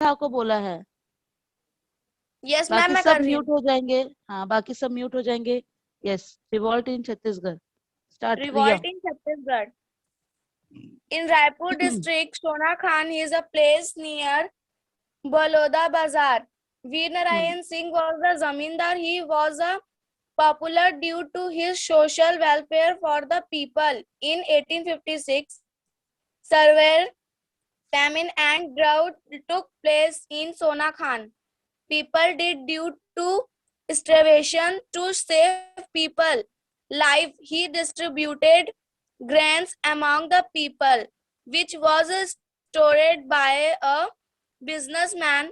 था को बोला है। यस मैम बाकी मैं सब कर रही हूँ। म्यूट हो जाएंगे। हाँ, बाकी सब म्यूट हो जाएंगे। Yes, revolt in Chhattisgarh. Start Riya. Revolt in Chhattisgarh. In Raipur district, Sonakhan is a place near Baloda Bazaar. Veer Narayan Singh was the zamindar. He was a popular due to his social welfare for the people. In 1856, severe famine and drought took place in Sonakhan. People did due to starvation. To save people life, he distributed grains among the people, which was stored by a businessman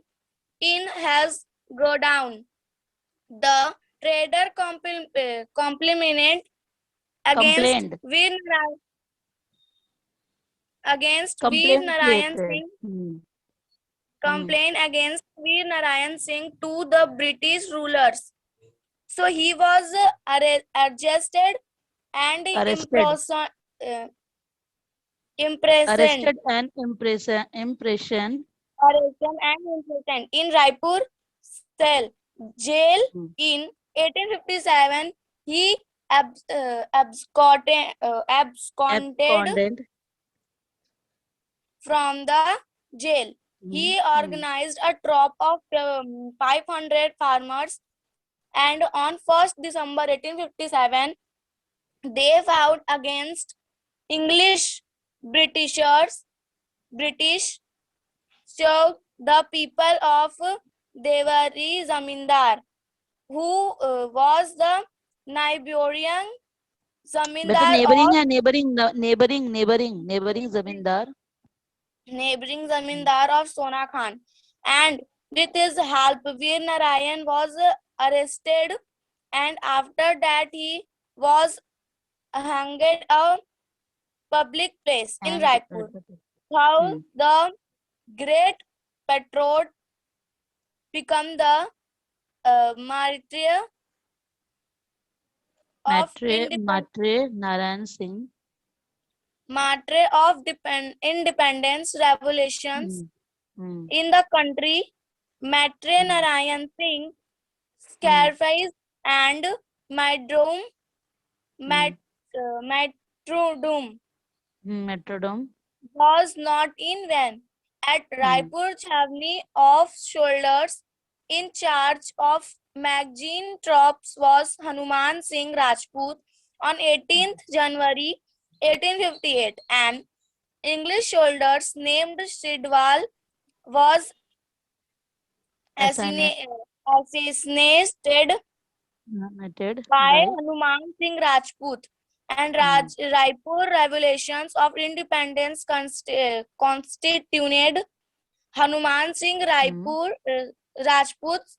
in his godown. The trader complimented against complaint Veer Narayan, against Veer complain किए Narayan थे। Singh complained against Veer Narayan Singh to the British rulers. So he was arrested and arrested uh, imprisoned. Arrested and impression Arrested and imprisoned in Raipur cell jail in 1857. He absconded एब्सकॉन्डेंट from the jail. He organized a troop of 500 farmers, and on 1st December 1857, they fought against English Britishers. British. So the people of Devari Zamindar, who was the Nigerian बेटा Zamindar neighbouring of है, neighbouring जमींदार। neighboring Zamindar of Sona Khan, and with his help, Veer Narayan was arrested, and after that he was hanged a public place in and Raipur. How the great patriot become the martyr of मात्रे Narayan Singh independence revolutions in the country. Matre Narayan Singh sacrificed and martyrdom मेट्रोडोम was not in vain. At Raipur Chhavni of shoulders in charge of magazine troops was Hanuman Singh Rajput. On 18th January 1858, an English soldier named Sidwal was assassinated by Hanuman Singh Rajput, and Raipur Revelations of Independence constituted Hanuman Singh Raipur Rajput's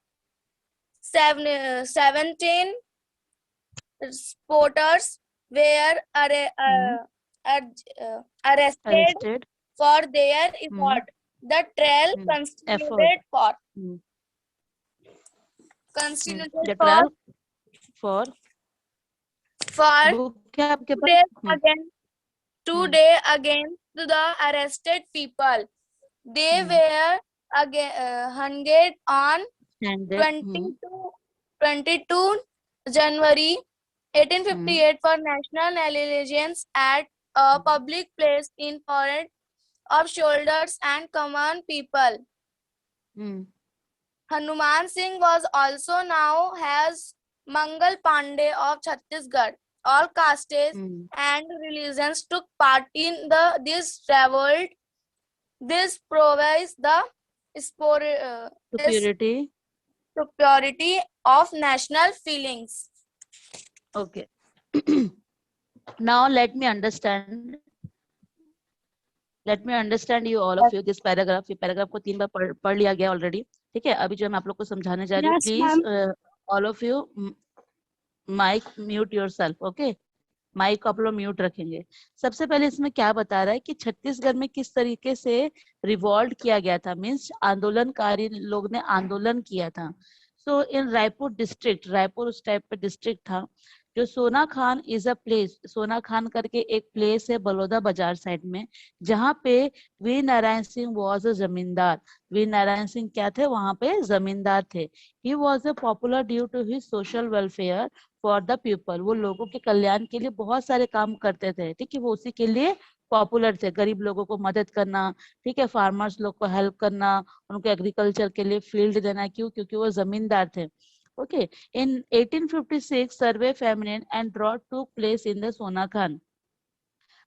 17 supporters were arrested for their effort. The trial constituted for today against the arrested people. They were hanged on 22 January 1858 for national negligence at a public place in front of soldiers and common people. Hanuman Singh was also now as Mangal Pandey of Chhattisgarh. All castes and religions took part in this revolt. This provides the superiority of national feelings. Okay. Now let me understand you all of you this paragraph. ये paragraph को 3 बार पढ़ लिया गया already, ठीक है। अभी जो मैं आप लोग को समझाने जा रही हूँ, please all of you mic mute yourself, okay. Mic को आप लोग म्यूट रखेंगे। सबसे पहले इसमें क्या बता रहा है कि छत्तीसगढ़ में किस तरीके से रिवॉल्ट किया गया था, मीन्स आंदोलनकारी लोग ने आंदोलन किया था। सो इन रायपुर डिस्ट्रिक्ट, रायपुर उस टाइप पे डिस्ट्रिक्ट था, जो सोना खान इज अ प्लेस, सोना खान करके एक प्लेस है बलौदा बाजार साइड में, जहाँ पे वीर नारायण सिंह वॉज अ जमींदार। वीर नारायण सिंह क्या थे, वहां पे जमींदार थे। He was a popular due to his social welfare for the people. वो लोगों के कल्याण के लिए बहुत सारे काम करते थे, ठीक है, वो उसी के लिए पॉपुलर थे। गरीब लोगों को मदद करना, ठीक है, फार्मर्स लोग को हेल्प करना, उनको एग्रीकल्चर के लिए फील्ड देना, क्यों, क्योंकि वो जमींदार थे। Okay, in 1856 severe famine and drought took place in the Sonakhan.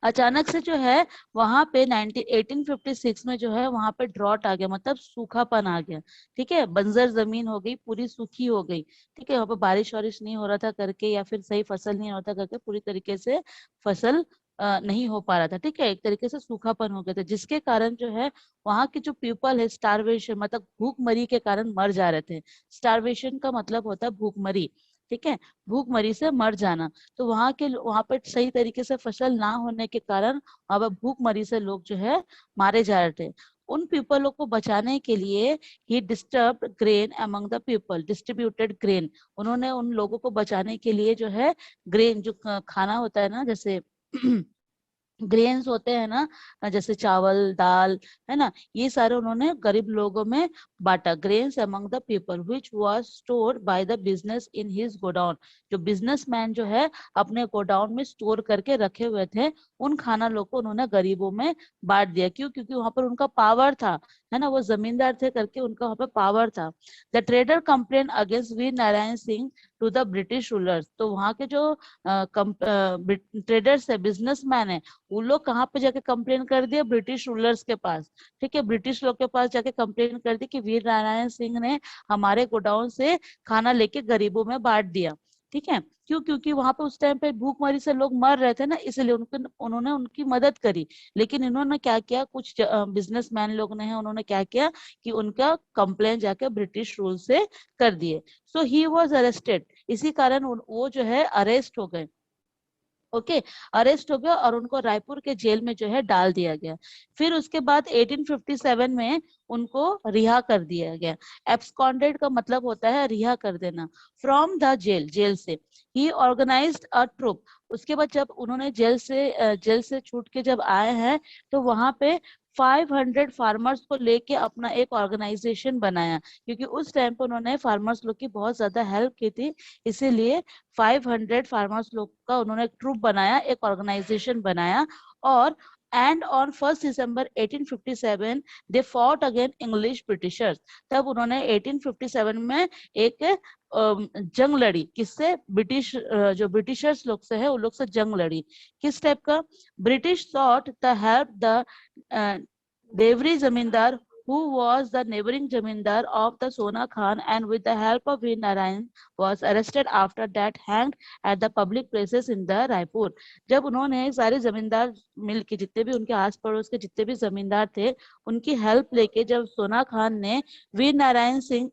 अचानक से जो है वहां पे 1856 में जो है वहां पे ड्रॉट आ गया, मतलब सूखापन आ गया, ठीक है, बंजर जमीन हो गई, पूरी सूखी हो गई, ठीक है, वहां पे बारिश वारिश नहीं हो रहा था करके, या फिर सही फसल नहीं होता करके पूरी तरीके से फसल नहीं हो पा रहा था, ठीक है, एक तरीके से सूखापन हो गया था, जिसके कारण जो है वहां के जो पीपल है स्टारवेशन, मतलब भूखमरी के कारण मर जा रहे थे। स्टारवेशन का मतलब होता है भूखमरी, ठीक है, भूखमरी से मर जाना। तो वहां पे सही तरीके से फसल ना होने के कारण वहां पर भूखमरी से लोग जो है मारे जा रहे थे। उन पीपलों को बचाने के लिए ही disturb grain among the people, distributed grain. उन्होंने उन लोगों को बचाने के लिए जो है ग्रेन, जो खाना होता है ना, जैसे ग्रेन्स होते हैं ना, जैसे चावल दाल, है ना, ये सारे उन्होंने गरीब लोगों में बांटा। Grains among the people which was stored by the business in his godown. जो बिजनेसमैन जो है अपने गोडाउन में स्टोर करके रखे हुए थे, उन खाना लोग को उन्होंने गरीबों में बांट दिया। क्यों, क्योंकि वहां पर उनका पावर था, है ना, वो जमींदार थे करके उनका वहां पर पावर था। The trader complain against Veer Narayan Singh to the British rulers. तो वहां के जो ट्रेडर्स है, बिजनेसमैन है, वो लोग कहाँ पे जाके कंप्लेन कर दिया, ब्रिटिश रूलर्स के पास, ठीक है, ब्रिटिश लोग के पास जाके कंप्लेन कर दी कि वीर नारायण सिंह ने हमारे गोडाउन से खाना लेके गरीबों में बांट दिया, ठीक है। क्यों, क्योंकि वहां पे उस टाइम पे भूखमरी से लोग मर रहे थे ना, इसलिए उन्होंने उनकी मदद करी। लेकिन इन्होंने क्या किया, कुछ बिजनेसमैन लोग ने, उन्होंने क्या किया कि उनका कंप्लेन जाके ब्रिटिश रूल से कर दिए। सो ही वॉज अरेस्टेड, इसी कारण वो जो है अरेस्ट हो गए। ओके, अरेस्ट हो गया और उनको रायपुर के जेल में जो है डाल दिया गया। फिर उसके बाद 1857 में उनको रिहा कर दिया गया। एब्सकॉन्डेड का मतलब होता है रिहा कर देना, फ्रॉम द जेल, जेल से। ही ऑर्गेनाइज्ड अ ट्रुप। उसके बाद जब उन्होंने जेल से छूट के जब आए हैं, तो वहां पे 500 फार्मर्स को लेके अपना एक ऑर्गेनाइजेशन बनाया, क्योंकि उस टाइम पे उन्होंने फार्मर्स लोग की बहुत ज्यादा हेल्प की थी, इसीलिए 500 फार्मर्स लोग का उन्होंने एक ट्रूप बनाया, एक ऑर्गेनाइजेशन बनाया। और and on 1 December 1857 they fought again English Britishers. तब उन्होंने 1857 में एक जंग लड़ी, किससे, जो ब्रिटिशर्स लोग से है, उन लोग से जंग लड़ी। किस टाइप का, British sought the help the Deori zamindar who was the neighboring zamindar of the Sona Khan, and with the help of Veer Narayan was arrested, after that hanged at the public places in the Raipur। जब उन्होंने सारे जमींदार मिल के, जितने भी उनके आस पड़ोस के जितने भी जमींदार थे, उनकी हेल्प लेके जब सोना खान ने वीर नारायण सिंह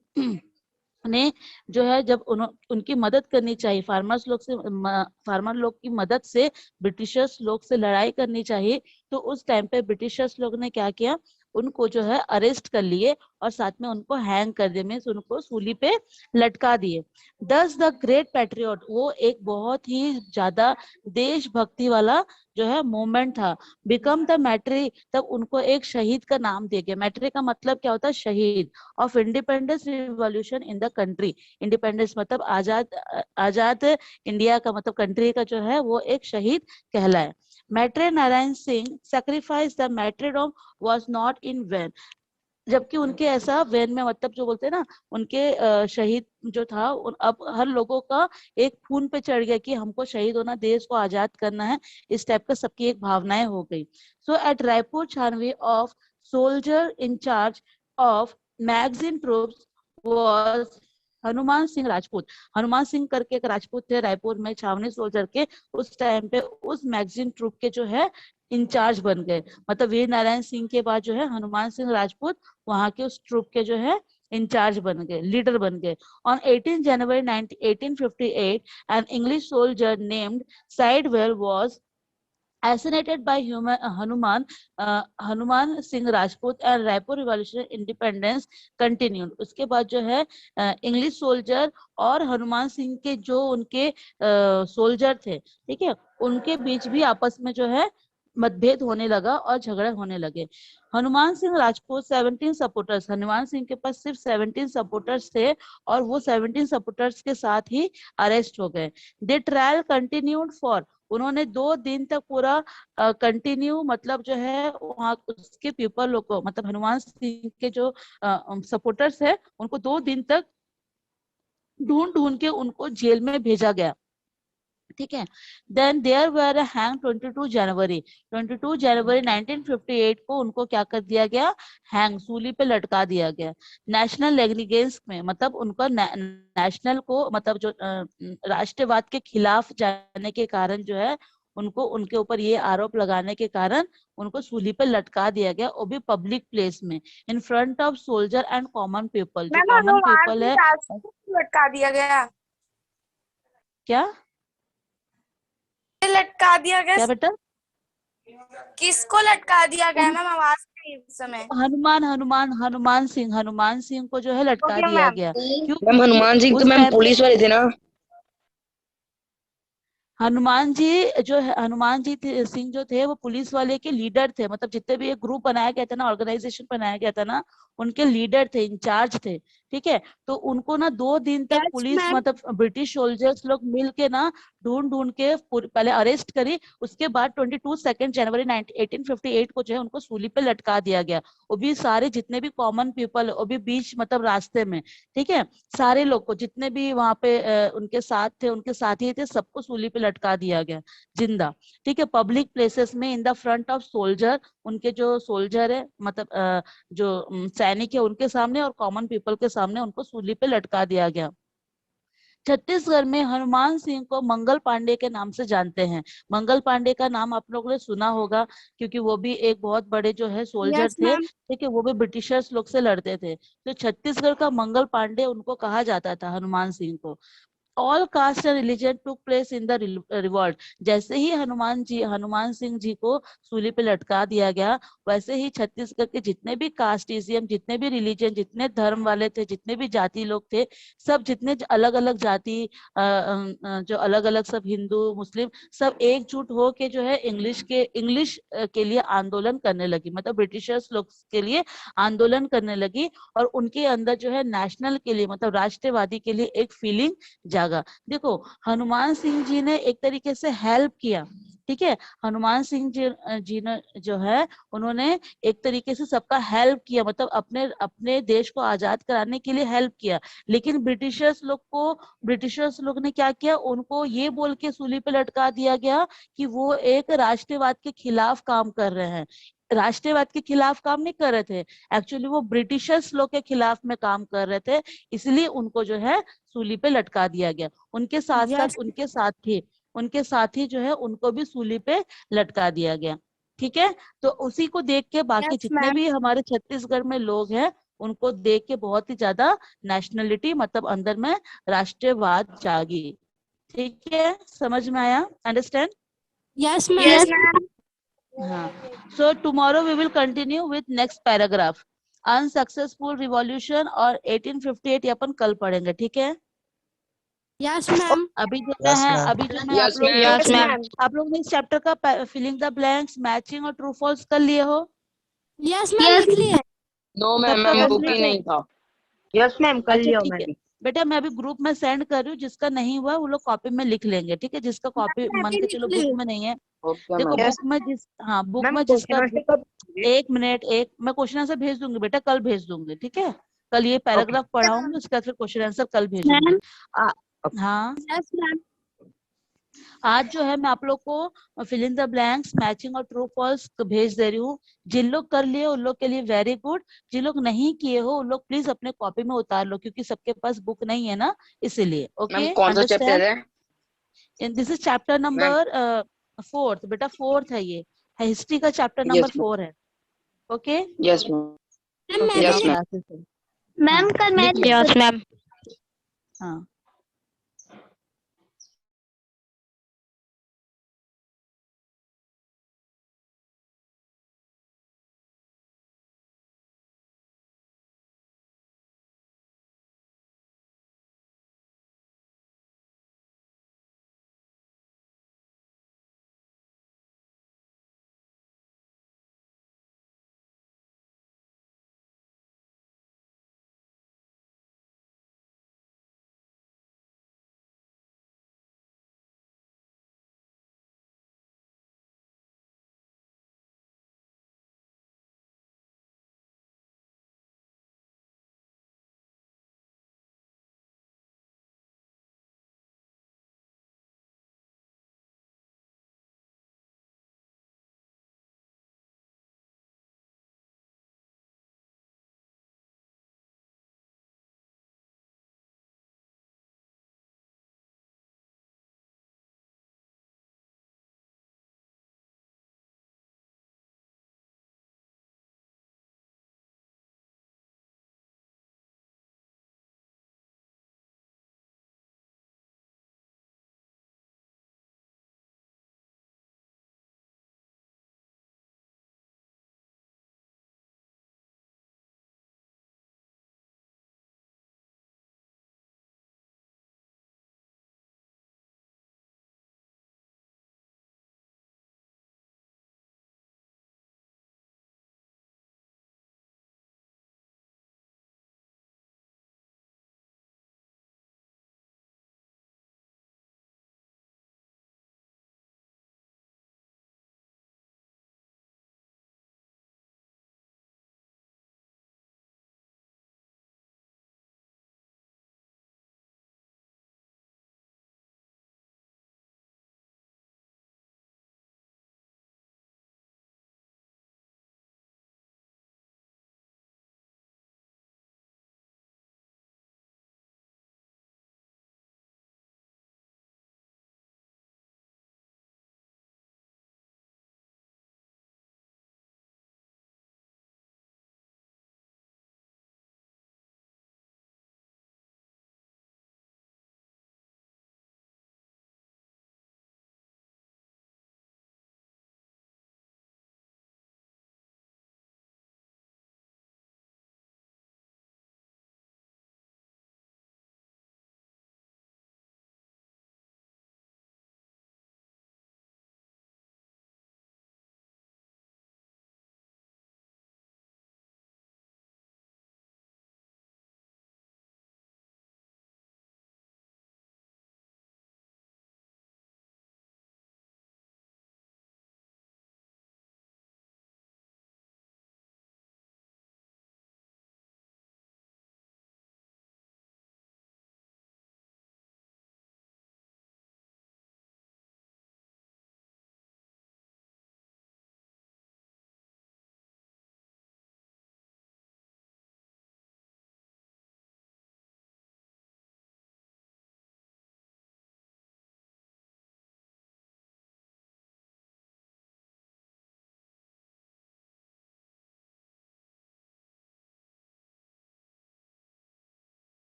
ने जो है, जब उनकी मदद करनी चाहिए, फार्मर लोग की मदद से ब्रिटिशर्स लोग से लड़ाई करनी चाहिए, तो उस टाइम पे ब्रिटिशर्स लोग ने क्या किया, उनको जो है अरेस्ट कर लिए और साथ में उनको हैंग कर दिए, मीन्स उनको सूली पे लटका दिए। दस द ग्रेट पैट्रियट, वो एक बहुत ही ज्यादा देशभक्ति वाला जो है मूवमेंट था। बिकम द मैट्री, तब उनको एक शहीद का नाम दिया गया। मैट्री का मतलब क्या होता है, शहीद। Of independence revolution in the country, independence मतलब आजाद इंडिया का मतलब कंट्री का जो है वो एक शहीद कहलाए। Martyr Narayan Singh sacrifice the martyrdom was not in vain. जबकि उनके ऐसा वैन में, मतलब जो बोलते हैं ना, उनके शहीद जो था, अब हर लोगों का एक खून पे चढ़ गया कि हमको शहीद होना, देश को आजाद करना है, इस टाइप का सबकी एक भावनाएं हो गई। सो एट रायपुर छानवी of soldier in charge of magazine troops was Hanuman Singh Rajput. Hanuman Singh करके एक राजपूत थे रायपुर में छावनी सोल्जर के, उस टाइम पे उस मैगजीन ट्रूप के जो है इंचार्ज बन गए। मतलब वीर नारायण सिंह के बाद जो है हनुमान सिंह राजपूत वहां के उस ट्रूप के जो है इंचार्ज बन गए, लीडर बन गए। On 18 January 1858 an English soldier named Sidwell was assassinated by Hanuman Singh Rajput and Raipur Revolution Independence continued। उसके बाद जो है इंग्लिश सोल्जर और हनुमान सिंह के जो उनके सोल्जर थे, ठीक है, उनके बीच भी आपस में जो है मतभेद होने लगा और झगड़े होने लगे। हनुमान सिंह राजपूत 17 सपोर्टर्स, हनुमान सिंह के पास सिर्फ 17 सपोर्टर्स थे और वो 17 सपोर्टर्स के साथ ही अरेस्ट हो गए। दे ट्रायल कंटिन्यूड फॉर, उन्होंने 2 दिन तक पूरा कंटिन्यू मतलब जो है वहाँ उसके पीपल लोग को, मतलब हनुमान सिंह के जो सपोर्टर्स है उनको 2 दिन तक ढूंढ ढूंढ के उनको जेल में भेजा गया, ठीक है। देन देयर वर हैंग 22 जनवरी 1958 को उनको क्या कर दिया गया, हैंग, सूली पे लटका दिया गया। नेशनल नेग्लिजेंस में मतलब उनका नेशनल को मतलब जो राष्ट्रवाद के खिलाफ जाने के कारण जो है उनको उनके ऊपर ये आरोप लगाने के कारण उनको सूली पे लटका दिया गया, वो भी पब्लिक प्लेस में, in front of soldier and common people. जो कॉमन पीपल है, लटका दिया गया, क्या लटका दिया गया, क्या बेटा, किसको लटका दिया गया मैम? आवाज नहीं इस समय। हनुमान सिंह को जो है लटका Okay, दिया मैम। गया। क्यों? मैम हनुमान सिंह तो उस मैम टाइम पे पुलिस वाले थे ना। हनुमान जी जो है, हनुमान जी सिंह जो थे वो पुलिस वाले के लीडर थे, मतलब जितने भी एक ग्रुप बनाया गया था ना, ऑर्गेनाइजेशन बनाया गया था ना, उनके लीडर थे, इंचार्ज थे, ठीक है। तो उनको ना 2 दिन तक Yes, पुलिस ma'am. मतलब ब्रिटिश सोल्जर्स लोग मिल के ना ढूंढ ढूंढ के पहले अरेस्ट करी, उसके बाद 22 जनवरी 1858 को जो है उनको सूली पे लटका दिया गया। वो भी सारे जितने भी कॉमन पीपल, वो भी बीच मतलब रास्ते में, ठीक है, सारे लोग को जितने भी वहां पे उनके साथ थे, उनके साथी थे, सबको सूली पे लटका दिया गया जिंदा, ठीक है, पब्लिक प्लेसेस में, in the front of soldier, उनके जो सोल्जर है मतलब जो सैनिक है उनके सामने और कॉमन पीपल के सामने उनको सूली पे लटका दिया गया। छत्तीसगढ़ में हनुमान सिंह को मंगल पांडे के नाम से जानते हैं। मंगल पांडे का नाम आप लोगों ने सुना होगा क्योंकि वो भी एक बहुत बड़े जो है सोल्जर Yes, थे, ma'am. ठीक है, वो भी ब्रिटिशर्स लोग से लड़ते थे। तो छत्तीसगढ़ का मंगल पांडे उनको कहा जाता था, हनुमान सिंह को। All cast and religion took place in the revolt. जैसे ही हनुमान सिंह जी को सूली पे लटका दिया गया, वैसे ही छत्तीसगढ़ के जितने भी कास्टिज्म, जितने भी रिलीजन, जितने धर्म वाले थे, जितने भी जाति लोग थे, सब जितने अलग अलग जाति जो अलग अलग सब हिंदू मुस्लिम सब एकजुट हो के जो है इंग्लिश के लिए आंदोलन करने लगी, मतलब ब्रिटिशर्स लोग के लिए आंदोलन करने लगी। और उनके अंदर जो है नेशनल के लिए मतलब राष्ट्रवादी के लिए एक फीलिंग जागा। देखो हनुमान सिंह जी ने एक तरीके से हेल्प किया, ठीक है, हनुमान सिंह जी ने जो है उन्होंने एक तरीके से सबका हेल्प किया, मतलब अपने देश को आजाद कराने के लिए हेल्प किया। लेकिन ब्रिटिशर्स लोग ने क्या किया, उनको ये बोल के सूली पे लटका दिया गया कि वो एक राष्ट्रवाद के खिलाफ काम कर रहे हैं। राष्ट्रवाद के खिलाफ काम नहीं कर रहे थे, एक्चुअली वो ब्रिटिशर्स लोग के खिलाफ में काम कर रहे थे, इसलिए उनको जो है सूली पे लटका दिया गया। उनके साथ साथ Yes. उनके साथी जो है उनको भी सूली पे लटका दिया गया, ठीक है। तो उसी को देख के बाकी Yes, जितने ma'am. भी हमारे छत्तीसगढ़ में लोग हैं उनको देख के बहुत ही ज्यादा नेशनलिटी मतलब अंदर में राष्ट्रवाद जागी, ठीक है, समझ में आया, understand? Yes, ma'am. Yes, ma'am. हाँ, so tomorrow we will continue with next paragraph, unsuccessful revolution और 1858 ये अपन कल पढ़ेंगे, ठीक है। Yes, ma'am. अभी जो Yes, है ma'am. अभी जो मैं Yes, ma'am. Yes, ma'am. आप लोग ने इस चैप्टर का फिलिंग द ब्लैंक्स, मैचिंग और ट्रू फॉल्स कर लिए हो? Yes, ma'am. लिख लिए। नो मैम, सबका मैम बुक ही complete है? नहीं था। यस मैम, कर अच्छा लियो ठीक मैं है भी। बेटा, मैं अभी ग्रुप में सेंड कर रही हूँ, जिसका नहीं हुआ वो लोग कॉपी में लिख लेंगे, ठीक है, जिसका कॉपी मैं मान भी के लिख चलो ली। बुक में नहीं है। ओके देखो मैम। Yes. बुक मैम में जिसका क्वेश्चन आंसर कब? एक मिनट, मैं क्वेश्चन आंसर भेज दूंगी बेटा, कल भेज दूंगी, ठीक है, कल ये पैराग्राफ पढ़ाऊंगी, उसके बाद फिर क्वेश्चन आंसर कल भेजूंगी। हाँ, Yes, ma'am. आज जो है मैं आप लोग को fill in the blanks, matching और ट्रू फॉल्स भेज दे रही हूँ। जिन लोग कर लिए उन लोग के लिए वेरी गुड, जिन लोग नहीं किए हो उन लोग प्लीज अपने कॉपी में उतार लो, क्योंकि सबके पास बुक नहीं है ना, इसीलिए। ओके, मैम कौन सा चैप्टर अंडरस्टैंड? है? दिस इज चैप्टर नंबर 4 बेटा, 4 है ये, हिस्ट्री का चैप्टर नंबर 4 है। Okay, yes ma'am. Ma'am, okay, मैं Yes, नाउ ma'am. क्लासेस है। मैम हाँ, कल मैं लिख लो। Yes ma'am. हाँ